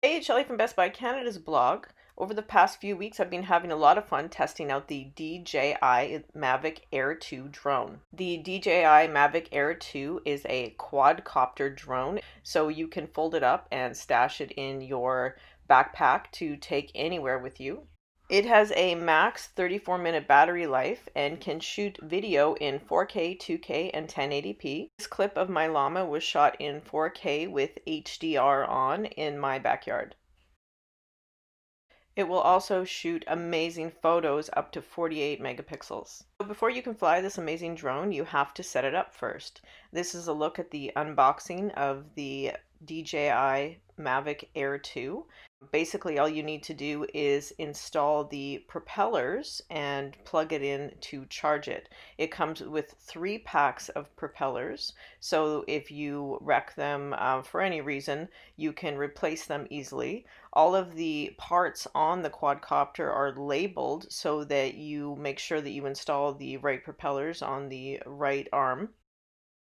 Hey, it's Shelley from Best Buy Canada's blog. Over the past few weeks, I've been having a lot of fun testing out the DJI Mavic Air 2 drone. The DJI Mavic Air 2 is a quadcopter drone, so you can fold it up and stash it in your backpack to take anywhere with you. It has a max 34-minute battery life and can shoot video in 4K, 2K, and 1080p. This clip of my llama was shot in 4K with HDR on in my backyard. It will also shoot amazing photos up to 48 megapixels. So before you can fly this amazing drone, you have to set it up first. This is a look at the unboxing of the DJI Mavic Air 2. Basically, all you need to do is install the propellers and plug it in to charge it. It comes with 3 packs of propellers, so if you wreck them for any reason, you can replace them easily. All of the parts on the quadcopter are labeled so that you make sure that you install the right propellers on the right arm.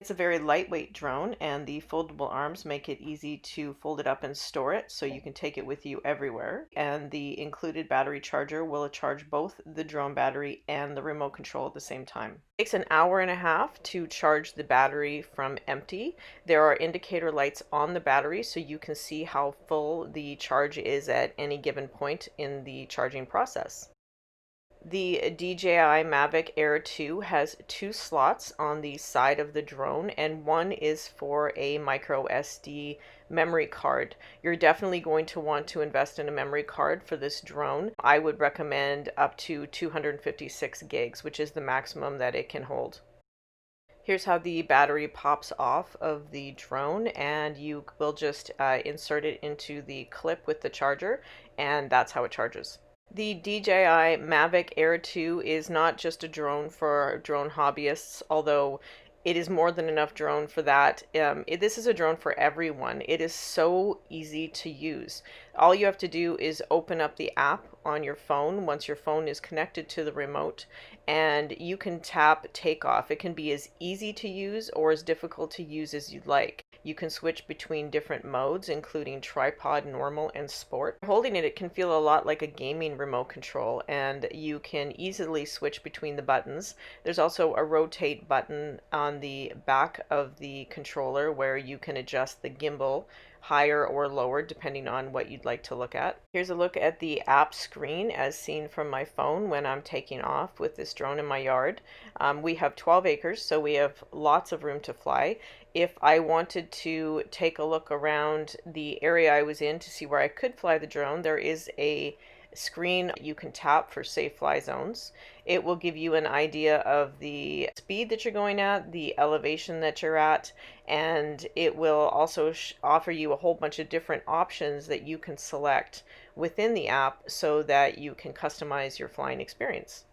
It's a very lightweight drone, and the foldable arms make it easy to fold it up and store it so you can take it with you everywhere. And the included battery charger will charge both the drone battery and the remote control at the same time. It takes an hour and a half to charge the battery from empty. There are indicator lights on the battery so you can see how full the charge is at any given point in the charging process. The DJI Mavic Air 2 has 2 slots on the side of the drone, and one is for a micro SD memory card. You're definitely going to want to invest in a memory card for this drone. I would recommend up to 256 gigs, which is the maximum that it can hold. Here's how the battery pops off of the drone, and you will just insert it into the clip with the charger, and that's how it charges. The DJI Mavic Air 2 is not just a drone for drone hobbyists, although it is more than enough drone for that. This is a drone for everyone. It is so easy to use. All you have to do is open up the app on your phone once your phone is connected to the remote, and you can tap takeoff. It can be as easy to use or as difficult to use as you'd like. You can switch between different modes, including tripod, normal, and sport. Holding it, it can feel a lot like a gaming remote control, and you can easily switch between the buttons. There's also a rotate button on the back of the controller where you can adjust the gimbal higher or lower depending on what you'd like to look at. Here's a look at the app screen as seen from my phone when I'm taking off with this drone in my yard. We have 12 acres, so we have lots of room to fly. If I wanted to take a look around the area I was in to see where I could fly the drone, there is a screen you can tap for safe fly zones. It will give you an idea of the speed that you're going at, the elevation that you're at, and it will also offer you a whole bunch of different options that you can select within the app so that you can customize your flying experience.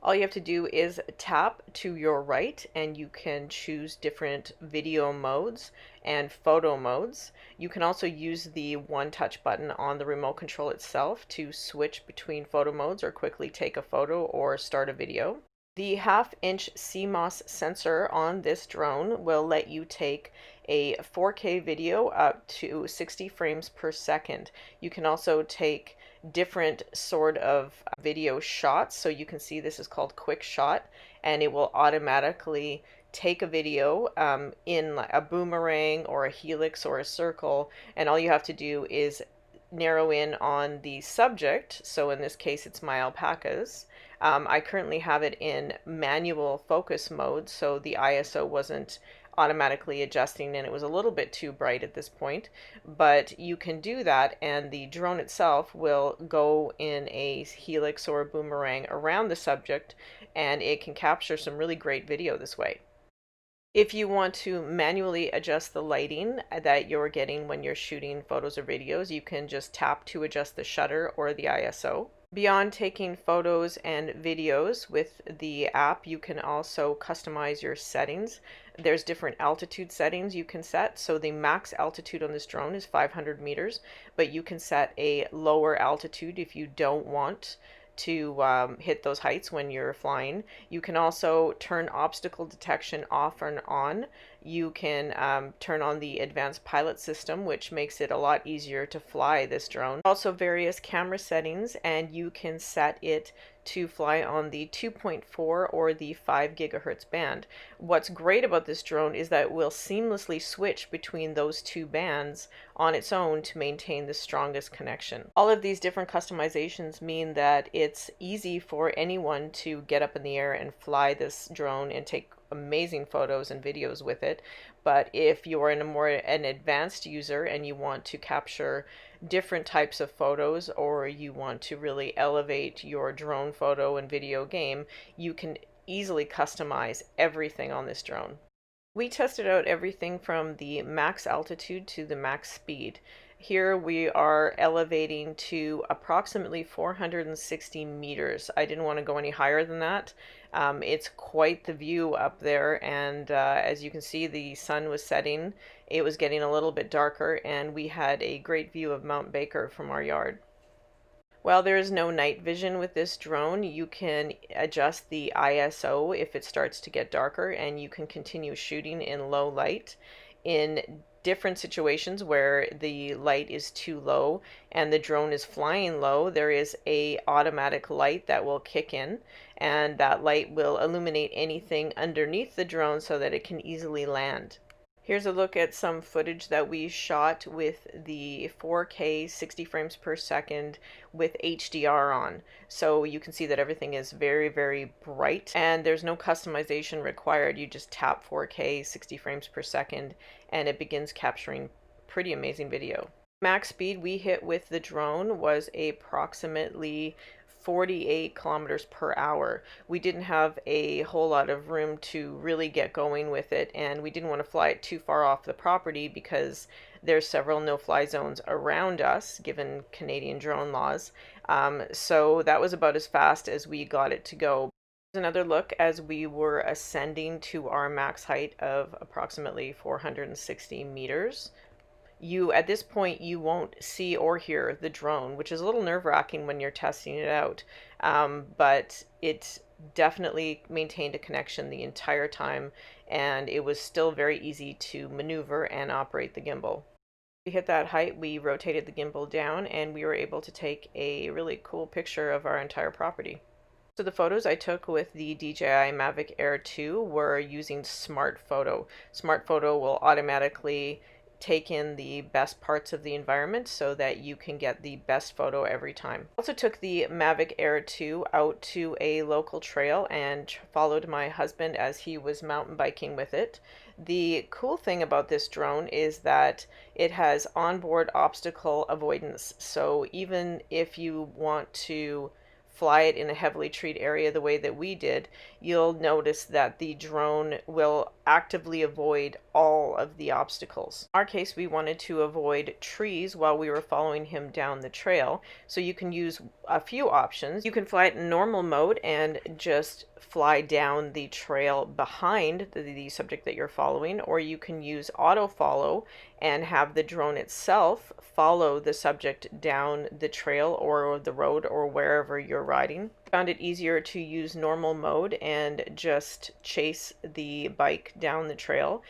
All you have to do is tap to your right and you can choose different video modes and photo modes. You can also use the one touch button on the remote control itself to switch between photo modes or quickly take a photo or start a video. The half-inch CMOS sensor on this drone will let you take a 4K video up to 60 frames per second. You can also take different sort of video shots. So you can see this is called quick shot, and it will automatically take a video in a boomerang or a helix or a circle, and all you have to do is narrow in on the subject. So in this case it's my alpacas. I currently have it in manual focus mode, so the ISO wasn't automatically adjusting and it was a little bit too bright at this point, but you can do that and the drone itself will go in a helix or a boomerang around the subject, and it can capture some really great video this way. If you want to manually adjust the lighting that you're getting when you're shooting photos or videos, you can just tap to adjust the shutter or the ISO. Beyond taking photos and videos with the app, you can also customize your settings. There's different altitude settings you can set. So the max altitude on this drone is 500 meters, but you can set a lower altitude if you don't want to hit those heights when you're flying. You can also turn obstacle detection off and on. You can turn on the advanced pilot system, which makes it a lot easier to fly this drone. Also various camera settings, and you can set it to fly on the 2.4 or the 5 gigahertz band. What's great about this drone is that it will seamlessly switch between those two bands on its own to maintain the strongest connection. All of these different customizations mean that it's easy for anyone to get up in the air and fly this drone and take amazing photos and videos with it. But if you're an advanced user and you want to capture different types of photos, or you want to really elevate your drone photo and video game, you can easily customize everything on this drone. We tested out everything from the max altitude to the max speed. Here we are elevating to approximately 460 meters. I didn't want to go any higher than that. It's quite the view up there, and as you can see, the sun was setting. It was getting a little bit darker, and we had a great view of Mount Baker from our yard. While there is no night vision with this drone, you can adjust the ISO if it starts to get darker, and you can continue shooting in low light. In different situations where the light is too low and the drone is flying low, there is a automatic light that will kick in, and that light will illuminate anything underneath the drone so that it can easily land. Here's a look at some footage that we shot with the 4K 60 frames per second with HDR on. So you can see that everything is very, very bright, and there's no customization required. You just tap 4K 60 frames per second and it begins capturing pretty amazing video. Max speed we hit with the drone was approximately 48 kilometers per hour. We didn't have a whole lot of room to really get going with it, and we didn't want to fly it too far off the property because there's several no-fly zones around us given Canadian drone laws. So that was about as fast as we got it to go. Another look as we were ascending to our max height of approximately 460 meters. At this point, you won't see or hear the drone, which is a little nerve-wracking when you're testing it out. But it definitely maintained a connection the entire time, and it was still very easy to maneuver and operate the gimbal. We hit that height, we rotated the gimbal down, and we were able to take a really cool picture of our entire property. So the photos I took with the DJI Mavic Air 2 were using Smart Photo. Smart Photo will automatically take in the best parts of the environment so that you can get the best photo every time. I also took the Mavic Air 2 out to a local trail and followed my husband as he was mountain biking with it. The cool thing about this drone is that it has onboard obstacle avoidance. So even if you want to fly it in a heavily treed area the way that we did, you'll notice that the drone will actively avoid all of the obstacles. In our case, we wanted to avoid trees while we were following him down the trail, so you can use a few options. You can fly it in normal mode and just fly down the trail behind the subject that you're following, or you can use auto follow and have the drone itself follow the subject down the trail or the road or wherever you're riding. I found it easier to use normal mode and just chase the bike down the trail.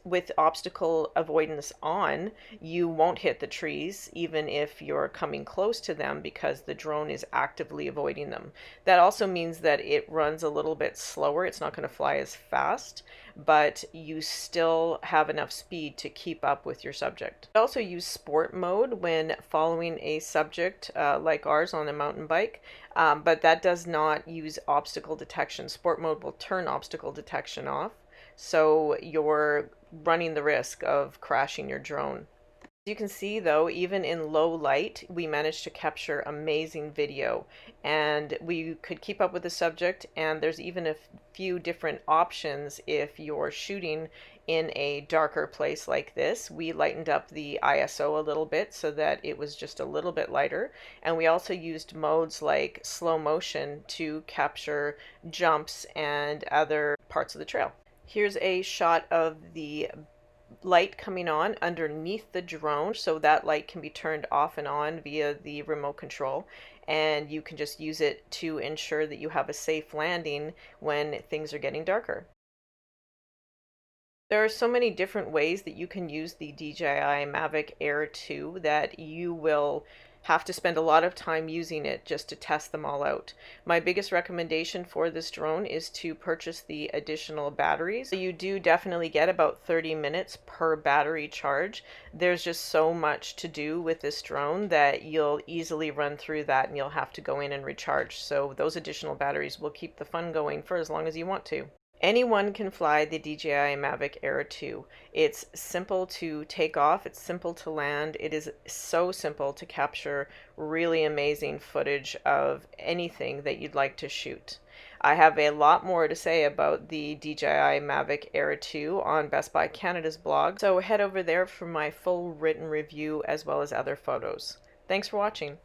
With obstacle avoidance on, you won't hit the trees even if you're coming close to them because the drone is actively avoiding them. That also means that it runs a little bit slower. It's not going to fly as fast, but you still have enough speed to keep up with your subject. I also use sport mode when following a subject like ours on a mountain bike, but that does not use obstacle detection. Sport mode will turn obstacle detection off, so you're running the risk of crashing your drone. As you can see though, even in low light, we managed to capture amazing video, and we could keep up with the subject, and there's even a few different options if you're shooting in a darker place like this. We lightened up the ISO a little bit so that it was just a little bit lighter, and we also used modes like slow motion to capture jumps and other parts of the trail. Here's a shot of the light coming on underneath the drone, so that light can be turned off and on via the remote control. and you can just use it to ensure that you have a safe landing when things are getting darker. There are so many different ways that you can use the DJI Mavic Air 2 that you will have to spend a lot of time using it just to test them all out. My biggest recommendation for this drone is to purchase the additional batteries. You do definitely get about 30 minutes per battery charge. There's just so much to do with this drone that you'll easily run through that and you'll have to go in and recharge. So those additional batteries will keep the fun going for as long as you want to. Anyone can fly the DJI Mavic Air 2. It's simple to take off, it's simple to land, it is so simple to capture really amazing footage of anything that you'd like to shoot. I have a lot more to say about the DJI Mavic Air 2 on Best Buy Canada's blog, so head over there for my full written review as well as other photos. Thanks for watching.